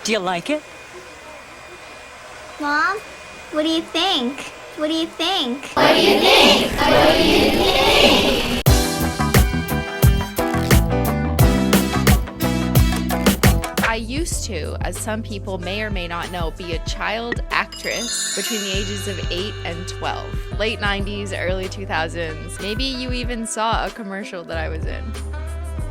Do you like it? Mom, what do you think? What do you think? What do you think? What do you think? I used to, as some people may or may not know, be a child actress between the ages of 8 and 12. Late 90s, early 2000s. Maybe you even saw a commercial that I was in.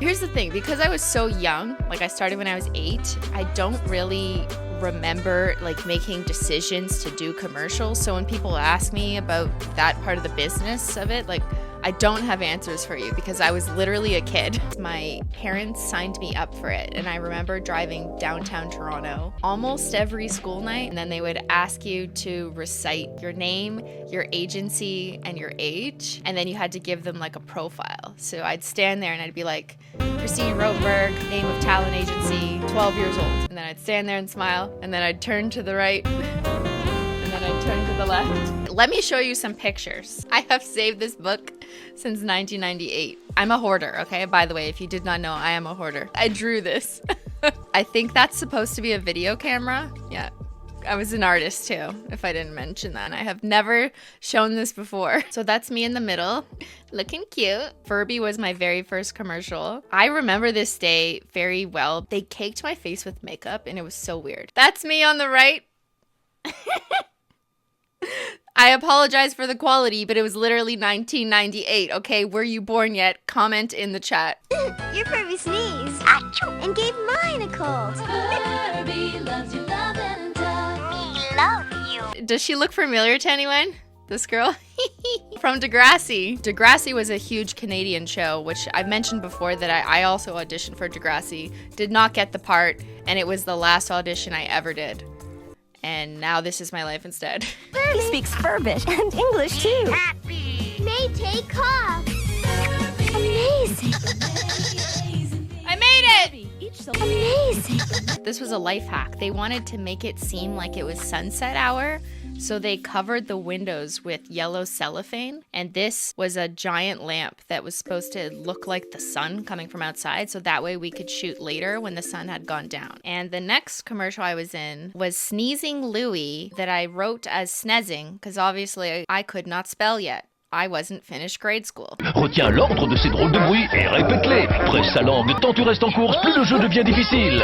Here's the thing, because I was so young, like I started when I was 8, I don't really remember like making decisions to do commercials. So when people ask me about that part of the business of it, like I don't have answers for you because I was literally a kid. My parents signed me up for it, and I remember driving downtown Toronto almost every school night, and then they would ask you to recite your name, your agency, and your age, and then you had to give them like a profile. So I'd stand there and I'd be like, Christine Rotenberg, name of talent agency, 12 years old. And then I'd stand there and smile, and then I'd turn to the right, and then I'd turn to the left. Let me show you some pictures. I have saved this book since 1998. I'm a hoarder, okay? By the way, if you did not know, I am a hoarder. I drew this. I think that's supposed to be a video camera. Yeah. I was an artist too, if I didn't mention that. I have never shown this before. So that's me in the middle, looking cute. Furby was my very first commercial. I remember this day very well. They caked my face with makeup and it was so weird. That's me on the right. I apologize for the quality, but it was literally 1998, okay? Were you born yet? Comment in the chat. Your Furby sneezed. Achoo! And gave mine a cold. Furby loves you, love and touch. We love you. Does she look familiar to anyone? This girl? From Degrassi. Degrassi was a huge Canadian show, which I've mentioned before that I also auditioned for Degrassi. Did not get the part, and it was the last audition I ever did. And now this is my life instead. He speaks Furbish and English too. Happy. May take cough. Amazing. I made it! Amazing. This was a life hack. They wanted to make it seem like it was sunset hour, so they covered the windows with yellow cellophane, and this was a giant lamp that was supposed to look like the sun coming from outside, so that way we could shoot later when the sun had gone down. And the next commercial I was in was Sneezing Louie, that I wrote as sneezing, because obviously I could not spell yet. I wasn't finished grade school. Retiens l'ordre de ces drôles de bruits et répète-les. Presse sa langue, tant tu restes en course, plus le jeu devient difficile.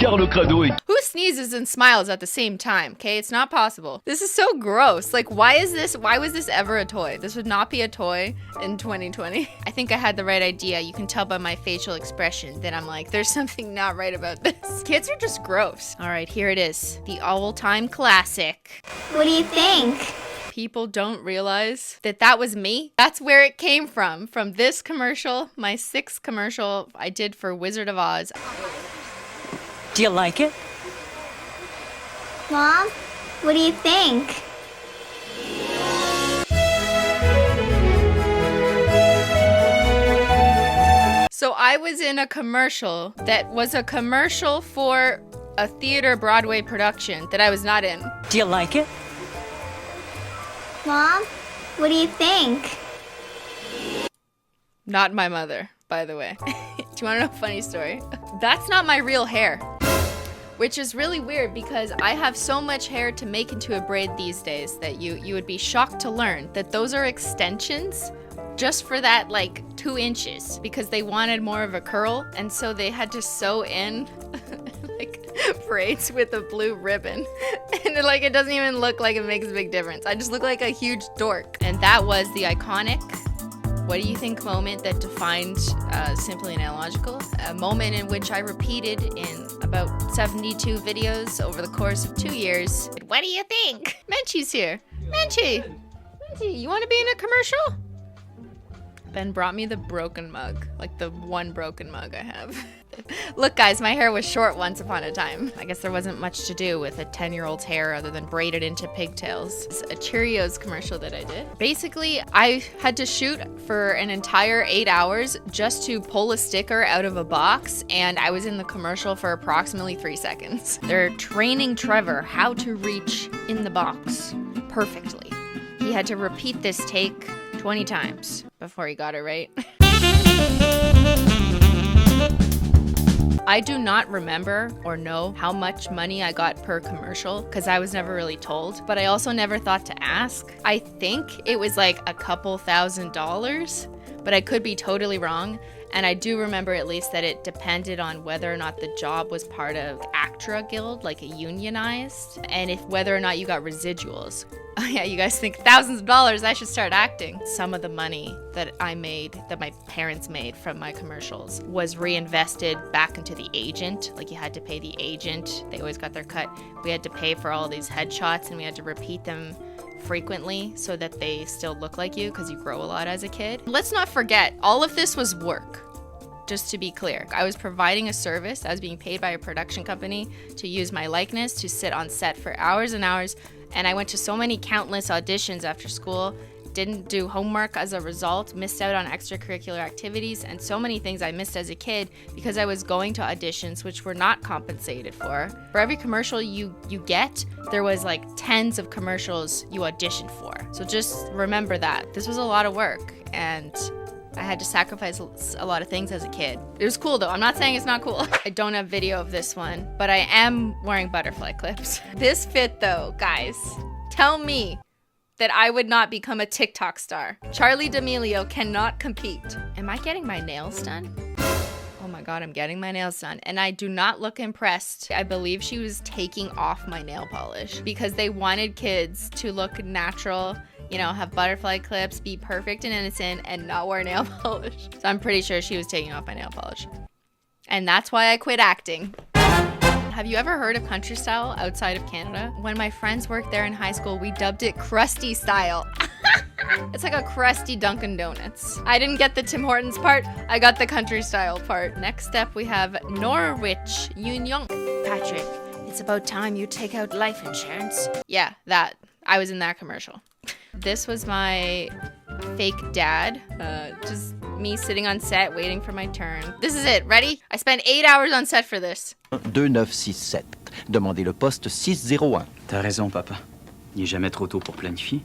Car le crado est... Who sneezes and smiles at the same time? Okay, it's not possible. This is so gross. Like, why was this ever a toy? This would not be a toy in 2020. I think I had the right idea. You can tell by my facial expression that I'm like, there's something not right about this. Kids are just gross. All right, here it is. The all-time classic. What do you think? People don't realize that that was me. That's where it came from this commercial, my 6th commercial I did for Wizard of Oz. Do you like it? Mom, what do you think? So I was in a commercial that was a commercial for a theater Broadway production that I was not in. Do you like it? Mom, what do you think? Not my mother, by the way. Do you want to know a funny story? That's not my real hair. Which is really weird because I have so much hair to make into a braid these days that you would be shocked to learn that those are extensions just for that like 2 inches because they wanted more of a curl, and so they had to sew in like braids with a blue ribbon. And it doesn't even look like it makes a big difference. I just look like a huge dork. And that was the iconic what do you think moment that defined Simply and Illogical, a moment in which I repeated in about 72 videos over the course of 2 years. What do you think? Menchie's here. Menchie, you want to be in a commercial? Ben brought me the broken mug, like the one broken mug I have. Look guys, my hair was short once upon a time. I guess there wasn't much to do with a 10-year-old's hair other than braid it into pigtails. It's a Cheerios commercial that I did. Basically, I had to shoot for an entire 8 hours just to pull a sticker out of a box, and I was in the commercial for approximately 3 seconds. They're training Trevor how to reach in the box perfectly. He had to repeat this take 20 times before he got it right. I do not remember or know how much money I got per commercial because I was never really told, but I also never thought to ask. I think it was like a couple $1,000s, but I could be totally wrong. And I do remember at least that it depended on whether or not the job was part of ACTRA Guild, like a unionized, and if whether or not you got residuals. Oh yeah, you guys think thousands of dollars, I should start acting. Some of the money that I made, that my parents made from my commercials, was reinvested back into the agent. Like you had to pay the agent, they always got their cut. We had to pay for all these headshots and we had to repeat them frequently so that they still look like you because you grow a lot as a kid. Let's not forget, all of this was work. Just to be clear, I was providing a service. I was being paid by a production company to use my likeness to sit on set for hours and hours. And I went to so many countless auditions after school, didn't do homework as a result, missed out on extracurricular activities, and so many things I missed as a kid because I was going to auditions which were not compensated for. For every commercial you get, there was like tens of commercials you auditioned for. So just remember that. This was a lot of work and I had to sacrifice a lot of things as a kid. It was cool though. I'm not saying it's not cool. I don't have video of this one, but I am wearing butterfly clips. This fit though, guys. Tell me that I would not become a TikTok star. Charlie D'Amelio cannot compete. Am I getting my nails done? Oh my God, I'm getting my nails done. And I do not look impressed. I believe she was taking off my nail polish because they wanted kids to look natural, you know, have butterfly clips, be perfect and innocent, and not wear nail polish. So I'm pretty sure she was taking off my nail polish. And that's why I quit acting. Have you ever heard of country style outside of Canada? When my friends worked there in high school, we dubbed it crusty style. It's like a crusty Dunkin' Donuts. I didn't get the Tim Hortons part, I got the country style part. Next step, we have Norwich Union. Patrick, it's about time you take out life insurance. Yeah, that. I was in that commercial. This was my fake dad. Just me sitting on set waiting for my turn. This is it. Ready? I spent 8 hours on set for this. 2967. Demandez le poste 601. T'as raison, papa. Il n'est jamais trop tôt pour planifier.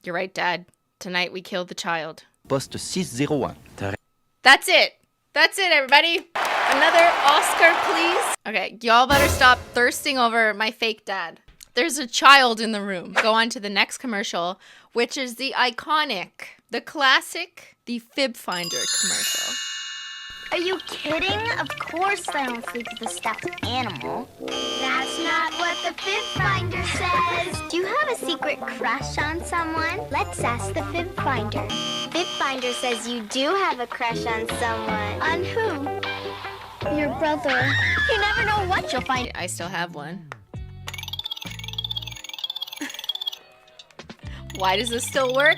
You're right, Dad. Tonight we killed the child. Poste 601. That's it. That's it, everybody. Another Oscar, please. Okay, y'all better stop thirsting over my fake dad. There's a child in the room. Go on to the next commercial, which is the iconic, the classic, the Fib Finder commercial. Are you kidding? Of course I don't sleep with a stuffed animal. That's not what the Fib Finder says. Do you have a secret crush on someone? Let's ask the Fib Finder. Fib Finder says you do have a crush on someone. On who? Your brother. You never know what you'll find. I still have one. Why does this still work?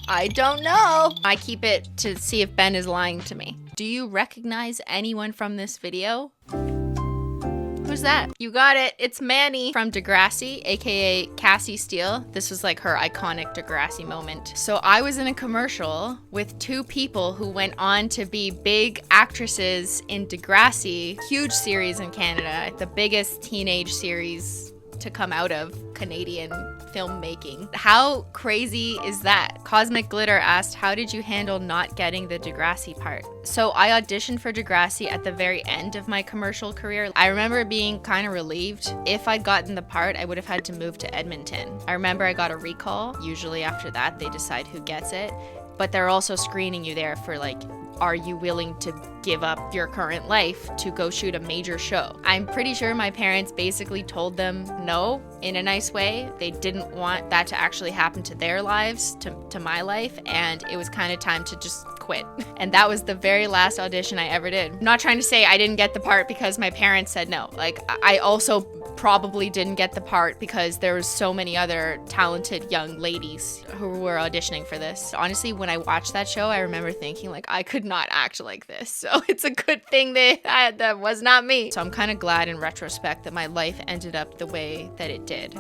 I don't know. I keep it to see if Ben is lying to me. Do you recognize anyone from this video? Who's that? You got it. It's Manny from Degrassi, aka Cassie Steele. This was like her iconic Degrassi moment. So I was in a commercial with two people who went on to be big actresses in Degrassi, huge series in Canada, the biggest teenage series to come out of Canadian filmmaking. How crazy is that? Cosmic Glitter asked, how did you handle not getting the Degrassi part? So I auditioned for Degrassi at the very end of my commercial career. I remember being kind of relieved. If I'd gotten the part, I would have had to move to Edmonton. I remember I got a recall. Usually after that, they decide who gets it. But they're also screening you there for like, are you willing to give up your current life to go shoot a major show? I'm pretty sure my parents basically told them no in a nice way. They didn't want that to actually happen to their lives, to my life, and it was kind of time to just quit. And that was the very last audition I ever did. I'm not trying to say I didn't get the part because my parents said no. Like, I also probably didn't get the part because there was so many other talented young ladies who were auditioning for this. Honestly, when I watched that show, I remember thinking like, I could not act like this. So it's a good thing that was not me. So I'm kind of glad in retrospect that my life ended up the way that it did.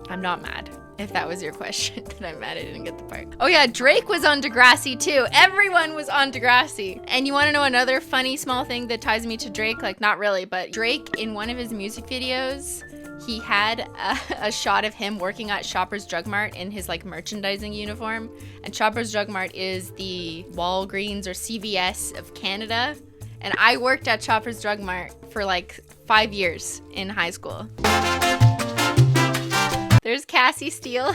I'm not mad. If that was your question, that I'm mad I didn't get the part. Oh yeah, Drake was on Degrassi too. Everyone was on Degrassi. And you wanna know another funny small thing that ties me to Drake? Like, not really, but Drake, in one of his music videos, he had a shot of him working at Shoppers Drug Mart in his like merchandising uniform. And Shoppers Drug Mart is the Walgreens or CVS of Canada. And I worked at Shoppers Drug Mart for like 5 years in high school. There's Cassie Steele.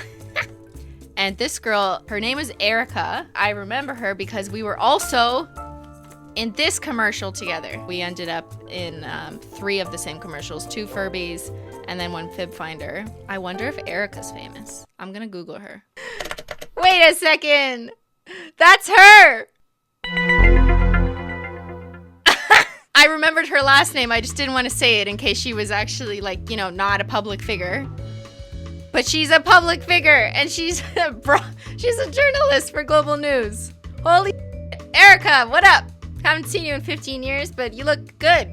And this girl, her name was Erica. I remember her because we were also in this commercial together. We ended up in 3 of the same commercials, 2 Furbies, and then 1 Fib Finder. I wonder if Erica's famous. I'm gonna Google her. Wait a second! That's her! I remembered her last name, I just didn't want to say it in case she was actually like, you know, not a public figure. But she's a public figure, and she's a journalist for Global News. Holy Erica, what up? Haven't seen you in 15 years, but you look good.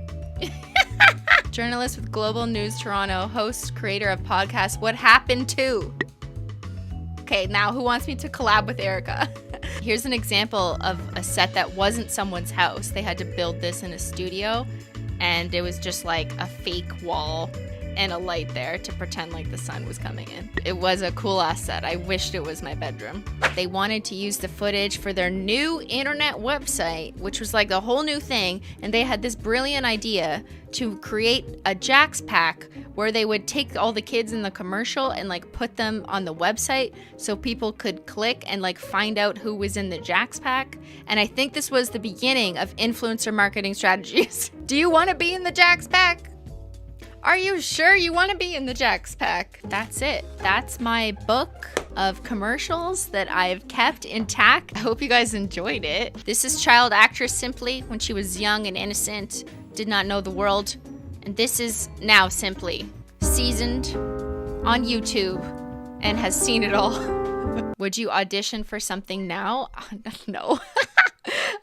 Journalist with Global News Toronto, host, creator of podcast What Happened To? Okay, now who wants me to collab with Erica? Here's an example of a set that wasn't someone's house. They had to build this in a studio, and it was just like a fake wall and a light there to pretend like the sun was coming in. It was a cool ass set. I wished it was my bedroom. They wanted to use the footage for their new internet website, which was like a whole new thing, and they had this brilliant idea to create a Jax pack where they would take all the kids in the commercial and like put them on the website so people could click and like find out who was in the Jax pack. And I think this was the beginning of influencer marketing strategies. Do you want to be in the Jax pack? Are you sure you want to be in the Jax pack? That's it. That's my book of commercials that I've kept intact. I hope you guys enjoyed it. This is child actress Simply when she was young and innocent, did not know the world. And this is now Simply, seasoned on YouTube and has seen it all. Would you audition for something now? No.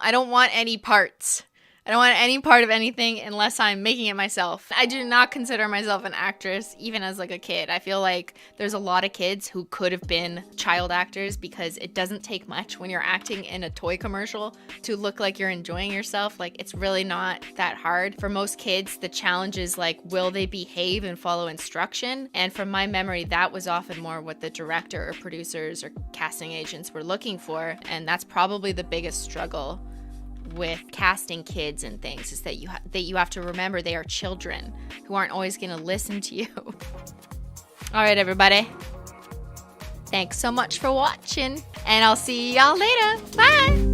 I don't want any parts. I don't want any part of anything unless I'm making it myself. I do not consider myself an actress, even as like a kid. I feel like there's a lot of kids who could have been child actors because it doesn't take much when you're acting in a toy commercial to look like you're enjoying yourself. Like, it's really not that hard. For most kids, the challenge is like, will they behave and follow instruction? And from my memory, that was often more what the director or producers or casting agents were looking for. And that's probably the biggest struggle with casting kids and things, is that you have to remember they are children who aren't always going to listen to you. All right, everybody. Thanks so much for watching, and I'll see y'all later. Bye.